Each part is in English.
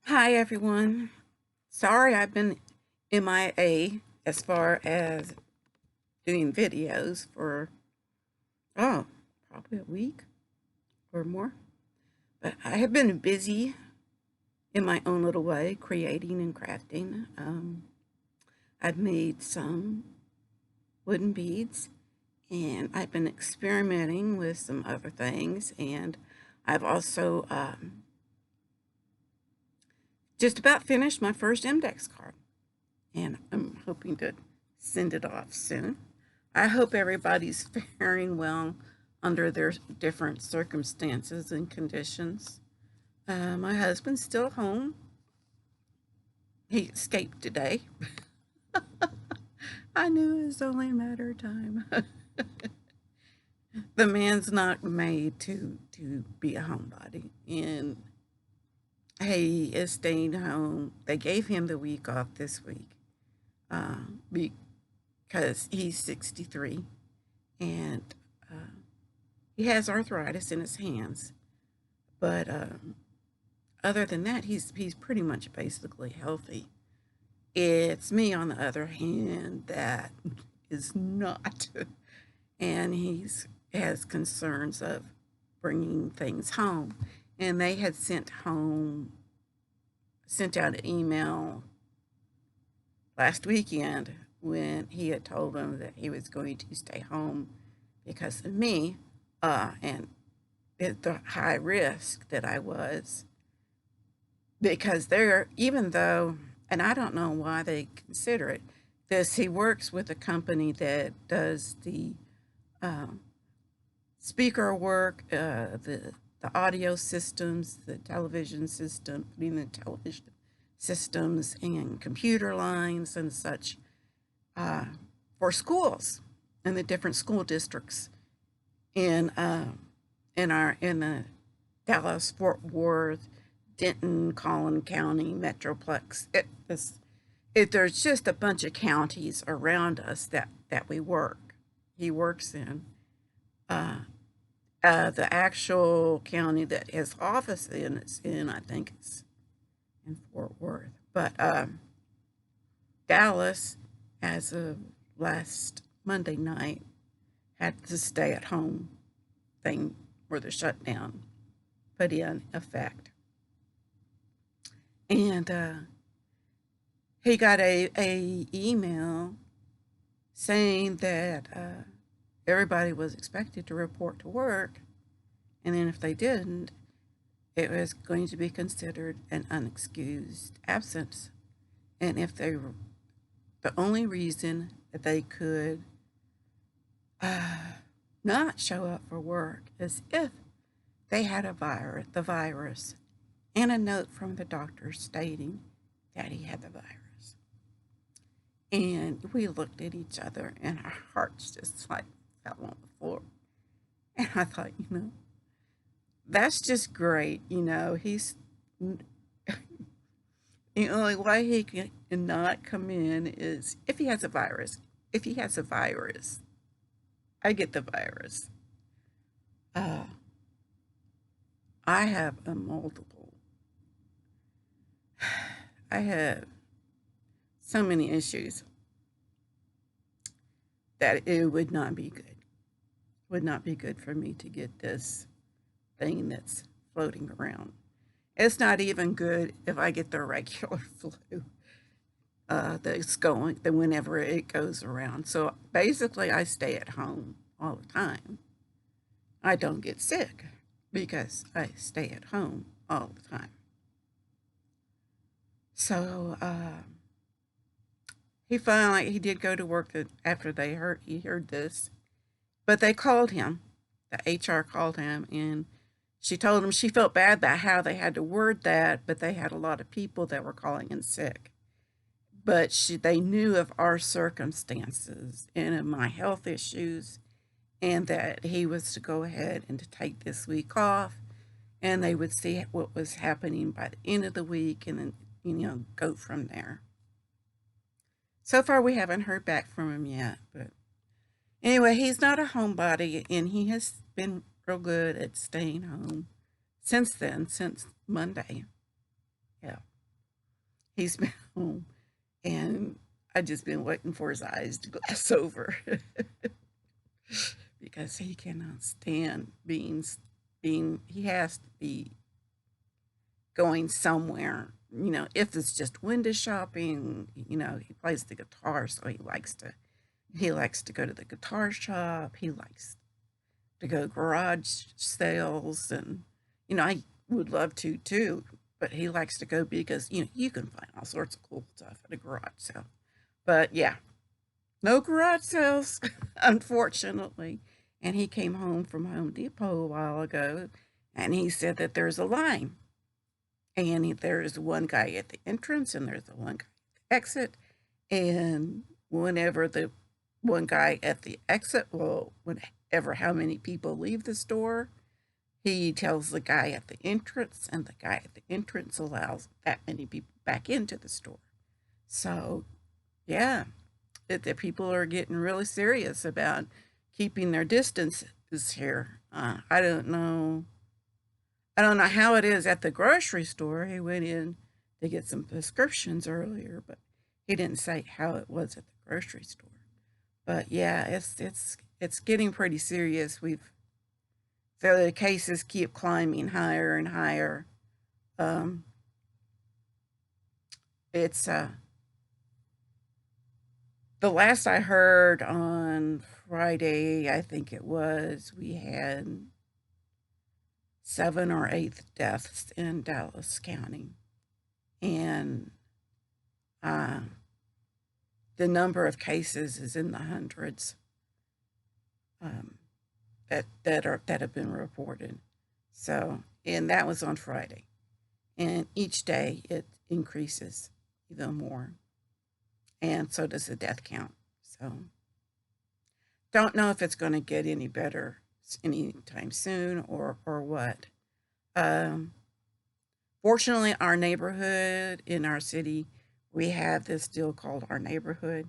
Hi everyone. Sorry I've been MIA as far as doing videos for probably a week or more. But I have been busy in my own little way, creating and crafting. I've made some wooden beads and I've been experimenting with some other things, and I've also just about finished my first index card, and I'm hoping to send it off soon. I hope everybody's faring well under their different circumstances and conditions. My husband's still home. He escaped today. I knew it was only a matter of time. The man's not made to be a homebody, and he is staying home. They gave him the week off this week uh, because he's 63, and uh, he has arthritis in his hands. But other than that, he's pretty much basically healthy. It's me, on the other hand, that is not, and he's has concerns of bringing things home. And they had sent out an email last weekend when he had told them that he was going to stay home because of me, and the high risk that I was, because they're, even though, and I don't know why they consider it this, he works with a company that does the um, speaker work, the audio systems, the television system, putting the television systems and computer lines and such, uh, for schools and the different school districts in in the Dallas, Fort Worth, Denton, Collin County Metroplex. There's just a bunch of counties around us that we work. He works in. Uh, the actual county that his office is in, I think it's in Fort Worth. But Dallas, as of last Monday night, had the stay at home thing, or the shutdown put in effect. And he got a email saying that everybody was expected to report to work, and then if they didn't, it was going to be considered an unexcused absence. And if they were, the only reason that they could uh, not show up for work is if they had the virus, and a note from the doctor stating that he had the virus. And we looked at each other, and our hearts just like fell on the floor. And I thought, that's just great. He's the only way he can not come in is if he has a virus. If he has a virus, I get the virus. Uh, I have a multiple. I have so many issues that it would not be good. Would not be good for me to get this thing that's floating around. It's not even good if I get the regular flu that's going, that whenever it goes around. So basically, I stay at home all the time. I don't get sick because I stay at home all the time. So he did go to work after he heard this, but they called him. The HR called him, and she told him she felt bad about how they had to word that, but they had a lot of people that were calling in sick. But they knew of our circumstances and of my health issues, and that he was to go ahead and to take this week off, and they would see what was happening by the end of the week, and then go from there. So far, we haven't heard back from him yet, but anyway, he's not a homebody, and he has been real good at staying home since then, since Monday. Yeah. He's been home, and I just been waiting for his eyes to glass over because he cannot stand being. He has to be going somewhere. If it's just window shopping, he plays the guitar, so he likes to go to the guitar shop. He likes to go garage sales, and I would love to too, but he likes to go because you can find all sorts of cool stuff at a garage sale. But yeah, no garage sales, unfortunately. And he came home from Home Depot a while ago, and he said that there's a line, and there's one guy at the entrance, and there's the one guy at the exit, and whenever the one guy at the exit, well, whenever how many people leave the store, he tells the guy at the entrance, and the guy at the entrance allows that many people back into the store. So, yeah, the people are getting really serious about keeping their distances here. I don't know. I don't know how it is at the grocery store. He went in to get some prescriptions earlier, but he didn't say how it was at the grocery store. But yeah, it's getting pretty serious. So the cases keep climbing higher and higher. Um, it's The last I heard on Friday, I think it was, we had 7 or 8 deaths in Dallas County, and uh, the number of cases is in the hundreds, um, that have been reported. So, and that was on Friday, and each day it increases even more, and so does the death count. So, don't know if it's going to get any better anytime soon or what. Um, Fortunately, our neighborhood in our city, we have this deal called Our Neighborhood.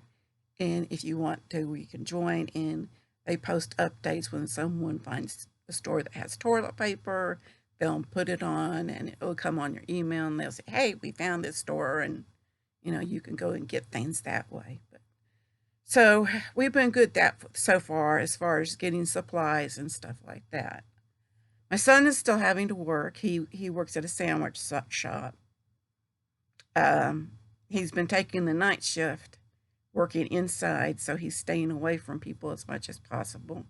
And if you want to, we can join. And they post updates when someone finds a store that has toilet paper. They'll put it on, and it'll come on your email, and they'll say, "Hey, we found this store," and you can go and get things that way. So we've been good that so far as getting supplies and stuff like that. My son is still having to work. He works at a sandwich shop. He's been taking the night shift, working inside, so he's staying away from people as much as possible.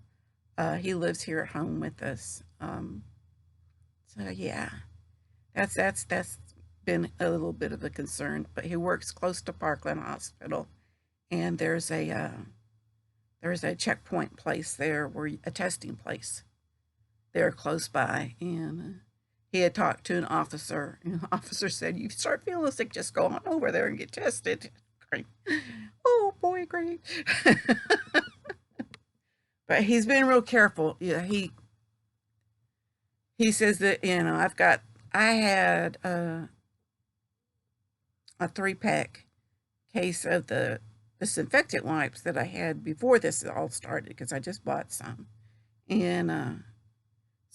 He lives here at home with us. So yeah, that's been a little bit of a concern. But he works close to Parkland Hospital, and there's a checkpoint place there, where a testing place there close by, and he had talked to an officer, and the officer said, "You start feeling sick, just go on over there and get tested." Great. Oh boy, great. But he's been real careful. Yeah, he says that I had a 3-pack case of the disinfectant wipes that I had before this all started, because I just bought some, and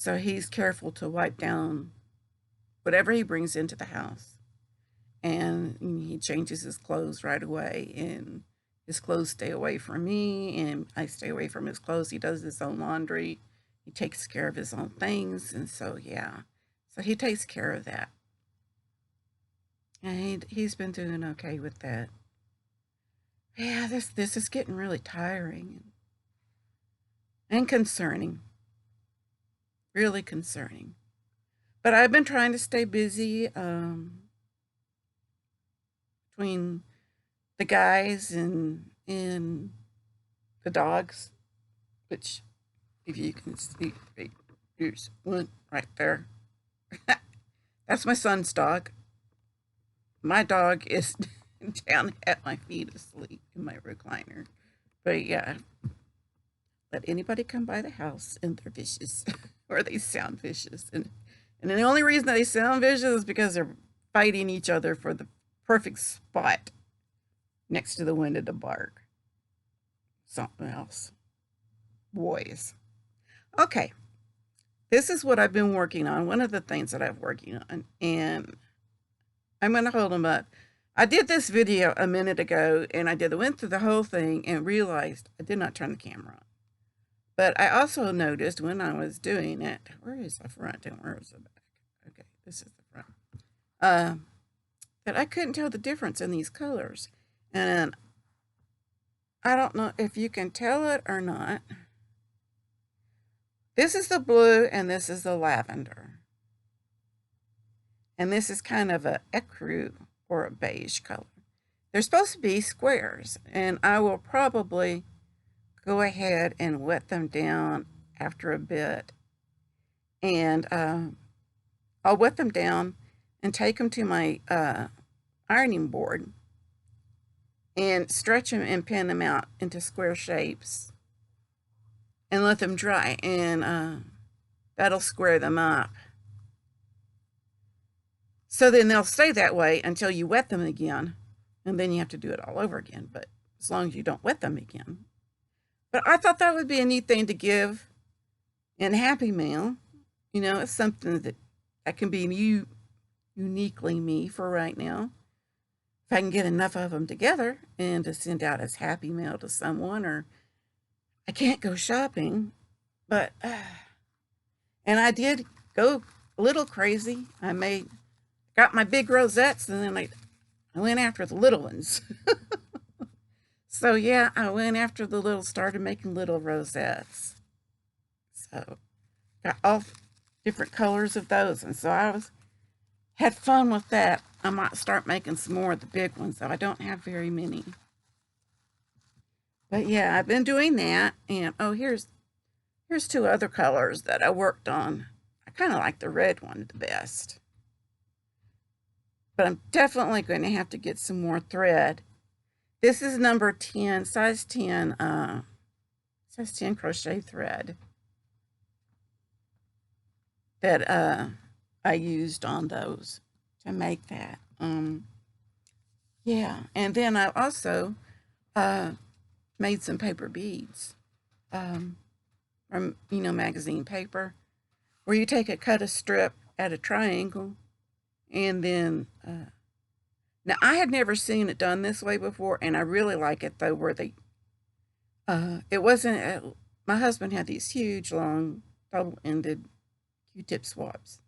so he's careful to wipe down whatever he brings into the house, and he changes his clothes right away, and his clothes stay away from me, and I stay away from his clothes. He does his own laundry. He takes care of his own things, and so yeah, so he takes care of that, and he's been doing okay with that. Yeah, this is getting really tiring and concerning, really concerning. But I've been trying to stay busy, between the guys and the dogs, which, if you can see, here's one right there. That's my son's dog. My dog is down at my feet asleep in my recliner. But yeah, let anybody come by the house and they're vicious, or they sound vicious. And the only reason they sound vicious is because they're fighting each other for the perfect spot next to the window to bark. Something else. Boys. Okay, this is what I've been working on. One of the things that I'm working on, and I'm going to hold them up. I did this video a minute ago, and went through the whole thing and realized I did not turn the camera on. But I also noticed when I was doing it, where is the front and where is the back? Okay, this is the front. That I couldn't tell the difference in these colors. And I don't know if you can tell it or not. This is the blue and this is the lavender. And this is kind of a ecru or a beige color. They're supposed to be squares, and I will probably go ahead and wet them down after a bit. And I'll wet them down and take them to my ironing board and stretch them and pin them out into square shapes and let them dry, and that'll square them up. So then they'll stay that way until you wet them again, and then you have to do it all over again, but as long as you don't wet them again. But I thought that would be a neat thing to give in Happy Mail. You know, it's something that can be uniquely me for right now. If I can get enough of them together and to send out as Happy Mail to someone, or I can't go shopping, but, and I did go a little crazy. Got my big rosettes, and then I went after the little ones. So yeah, I went after the started making little rosettes. So got all different colors of those, and so had fun with that. I might start making some more of the big ones, though I don't have very many. But yeah, I've been doing that, and oh, here's two other colors that I worked on. I kind of like the red one the best. But I'm definitely going to have to get some more thread. This is number 10, size 10 crochet thread that I used on those to make that. Yeah, and then I also made some paper beads from, magazine paper, where you cut a strip at a triangle, and then now I had never seen it done this way before, and I really like it though, where it wasn't, my husband had these huge long double-ended Q-tip swabs,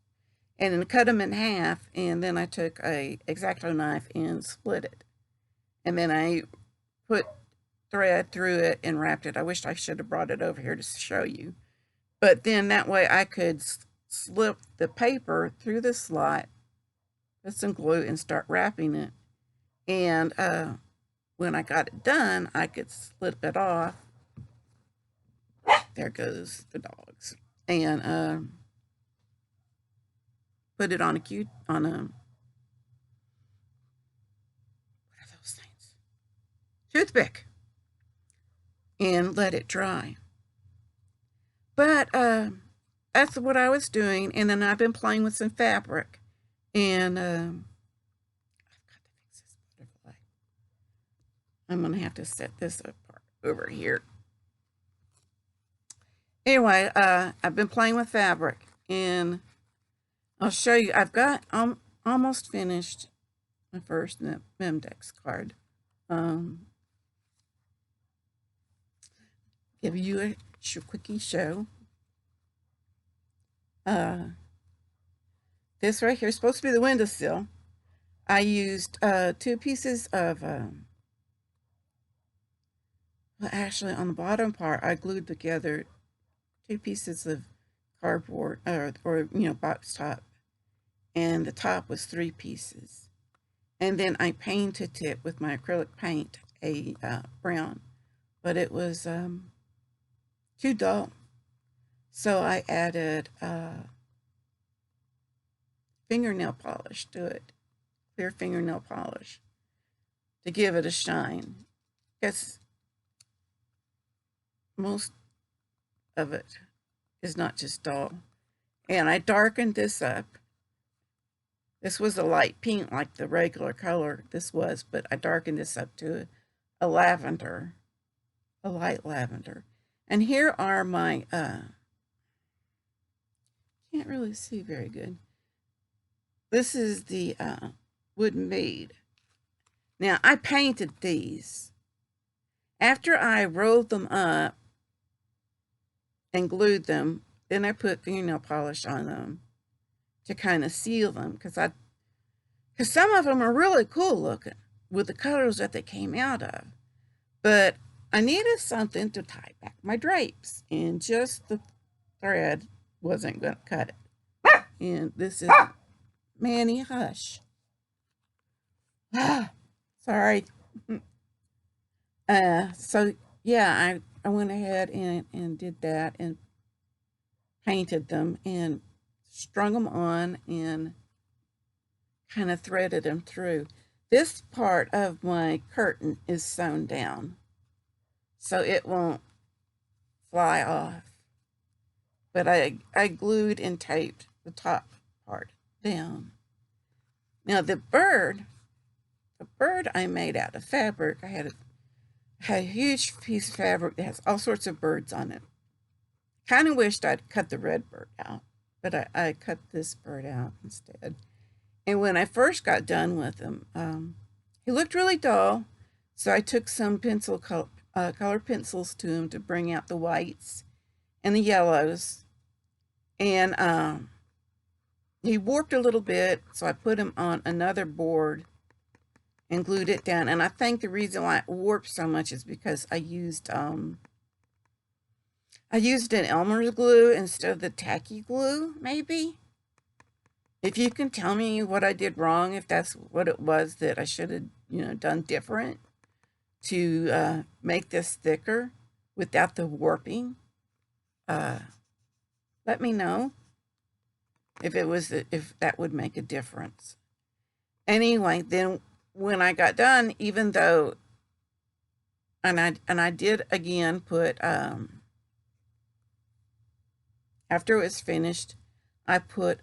and then cut them in half, and then I took a X-Acto knife and split it, and then I put thread through it and wrapped it. I wished I should have brought it over here to show you, but then that way I could slip the paper through the slot, put some glue, and start wrapping it. And when I got it done, I could slip it off. There goes the dogs. And put it on what are those things? Toothpick. And let it dry. But that's what I was doing. And then I've been playing with some fabric. And I've got to fix this butterfly. I'm going to have to set this apart over here. Anyway, I've been playing with fabric, and I'll show you. I've got almost finished my first Memdex card. Give you a quickie show. This right here is supposed to be the windowsill. I used 2 pieces of, well, actually on the bottom part, I glued together 2 pieces of cardboard, or box top, and the top was 3 pieces. And then I painted it with my acrylic paint, a brown, but it was too dull. So I added fingernail polish to it, clear fingernail polish, to give it a shine. Because most of it is not just dull. And I darkened this up. This was a light pink like the regular color this was, but I darkened this up to a lavender, a light lavender. And here are my, can't really see very good. This is the wooden bead. Now, I painted these. After I rolled them up and glued them, then I put fingernail polish on them to kind of seal them, because some of them are really cool looking with the colors that they came out of. But I needed something to tie back my drapes, and just the thread wasn't going to cut it. And this is Manny, hush. Sorry. So yeah, I went ahead and did that and painted them and strung them on and kind of threaded them through. This part of my curtain is sewn down, so it won't fly off. But I glued and taped the top part down. Now the bird I made out of fabric. I had a huge piece of fabric that has all sorts of birds on it. Kind of wished I'd cut the red bird out, but I cut this bird out instead. And when I first got done with him, he looked really dull, so I took some color pencils to him to bring out the whites and the yellows. And he warped a little bit, so I put him on another board and glued it down. And I think the reason why it warped so much is because I used an Elmer's glue instead of the tacky glue, maybe. If you can tell me what I did wrong, if that's what it was that I should have, done different to make this thicker without the warping, let me know if that would make a difference. Anyway, then when I got done, even though, and I did again put, after it was finished, I put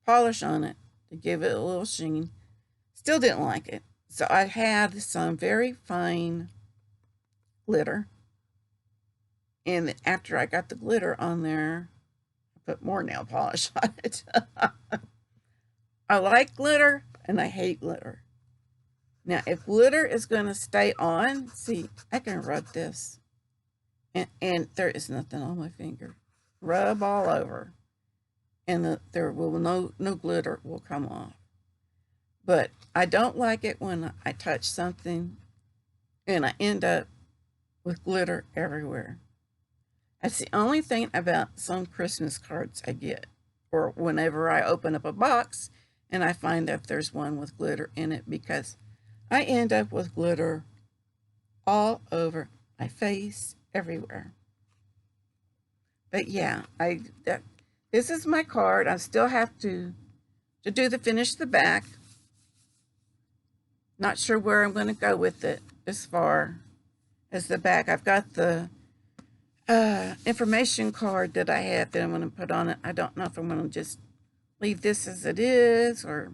polish on it to give it a little sheen. Still didn't like it. So I had some very fine glitter. And after I got the glitter on there, I put more nail polish on it. I like glitter and I hate glitter. Now, if glitter is going to stay on, see, I can rub this. And there is nothing on my finger. Rub all over. And there will no glitter will come off. But I don't like it when I touch something and I end up with glitter everywhere. That's the only thing about some Christmas cards I get, or whenever I open up a box and I find that there's one with glitter in it, because I end up with glitter all over my face, everywhere. But yeah, this is my card. I still have to finish the back. Not sure where I'm going to go with it as far as the back. I've got the information card that I had that I'm going to put on it. I don't know if I'm going to just leave this as it is or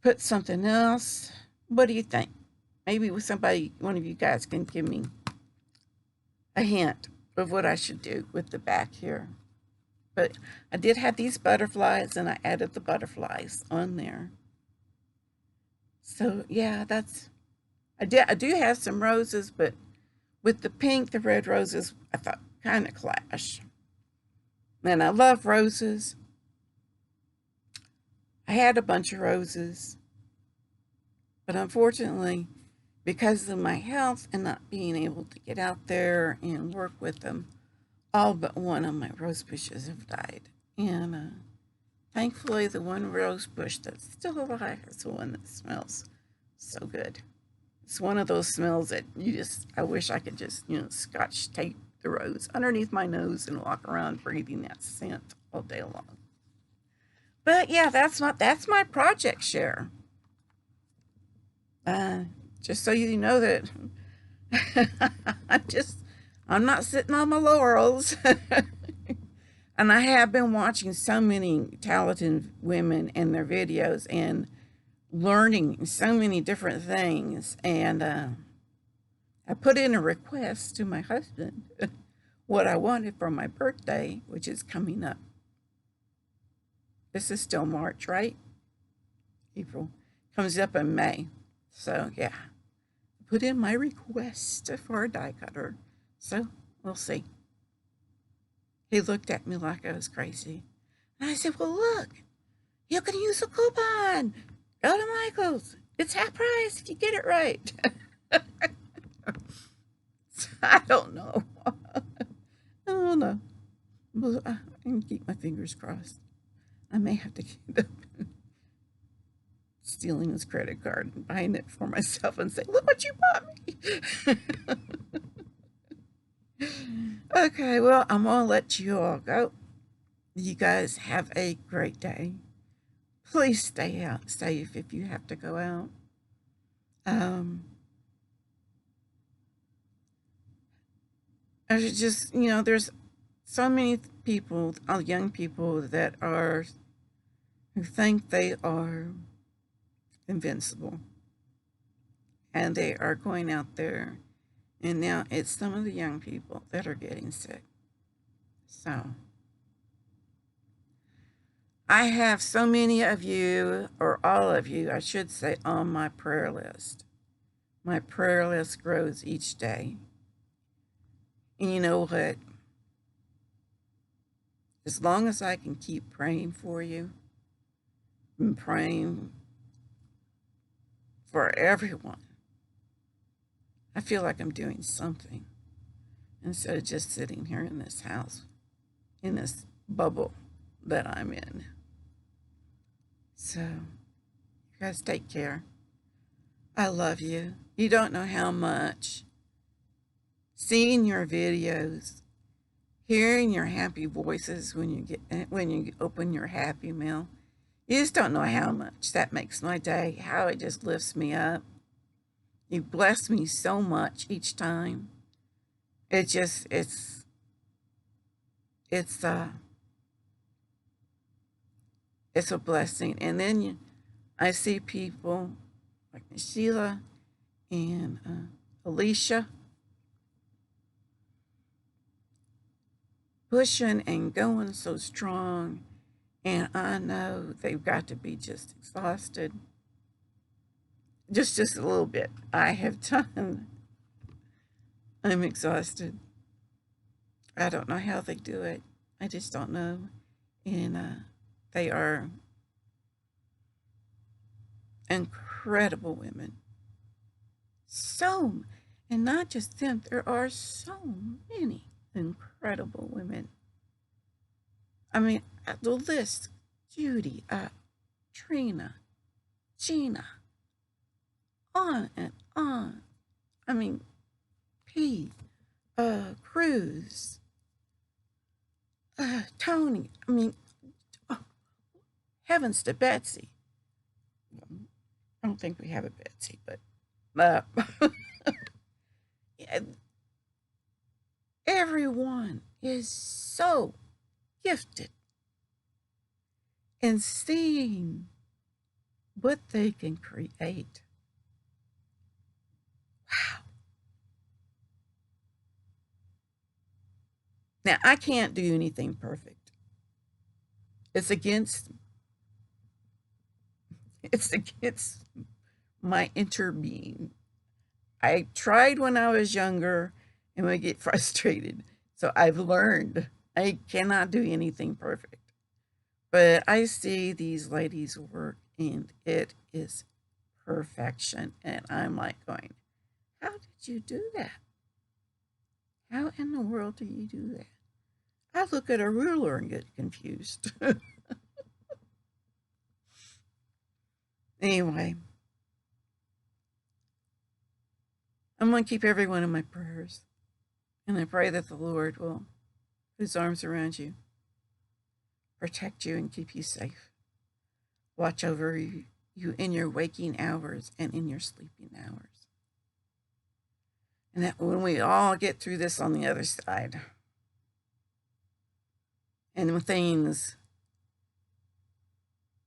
put something else. What do you think? Maybe one of you guys can give me a hint of what I should do with the back here. But I did have these butterflies, and I added the butterflies on there. So yeah, I do have some roses, but with the pink, the red roses, I thought kind of clash. And I love roses. I had a bunch of roses, but unfortunately, because of my health and not being able to get out there and work with them, all but one of my rose bushes have died. And thankfully, the one rose bush that's still alive is the one that smells so good. It's one of those smells that I wish I could just, scotch tape the rose underneath my nose and walk around breathing that scent all day long. But yeah, that's my project share. Just so you know that I'm not sitting on my laurels. And I have been watching so many talented women and their videos and learning so many different things. And I put in a request to my husband what I wanted for my birthday, which is coming up. This is still March, right? April. Comes up in May. So, yeah, put in my request for a die cutter. So, we'll see. He looked at me like I was crazy. And I said, well, look, you can use a coupon. Go to Michael's. It's half price if you get it right. I don't know. I don't know. But I can keep my fingers crossed. I may have to end up stealing his credit card and buying it for myself and say, look what you bought me. Okay, well, I'm going to let you all go. You guys have a great day. Please stay out safe if you have to go out. There's just, there's so many people, young people that are, who think they are invincible. And they are going out there. And now it's some of the young people that are getting sick. So I have so many of you, or all of you, I should say, on my prayer list. My prayer list grows each day. And you know what? As long as I can keep praying for you and praying for everyone, I feel like I'm doing something instead of just sitting here in this house, in this bubble that I'm in. So, you guys take care. I love you. You don't know how much seeing your videos, hearing your happy voices when you open your happy mail, you just don't know how much that makes my day, how it just lifts me up. You bless me so much each time. It's a blessing. And then I see people like Sheila and Alicia pushing and going so strong, and I know they've got to be just exhausted. Just a little bit. I have done. I'm exhausted. I don't know how they do it. I just don't know. And they are incredible women. So, and not just them, there are so many incredible women. I mean, the list: Judy, Trina, Gina, on and on. I mean, Pete, Cruz, Tony. I mean, oh, heavens to Betsy. I don't think we have a Betsy, but yeah, everyone is so gifted in seeing what they can create. Wow. Now, I can't do anything perfect. It's against it's against my inner being. I tried when I was younger and would get frustrated. So I've learned I cannot do anything perfect. But I see these ladies work and it is perfection. And I'm like going, how did you do that? How in the world do you do that? I look at a ruler and get confused. Anyway, I'm going to keep everyone in my prayers. And I pray that the Lord will put his arms around you, protect you, and keep you safe. Watch over you in your waking hours and in your sleeping hours. And that when we all get through this on the other side, and when things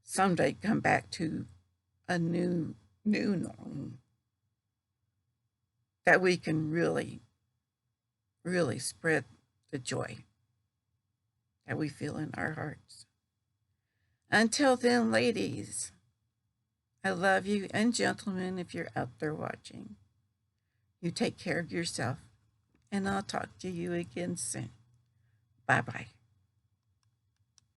someday come back to a new norm, that we can really, really spread the joy that we feel in our hearts. Until then, ladies, I love you, and gentlemen, if you're out there watching, you take care of yourself, and I'll talk to you again soon. Bye bye.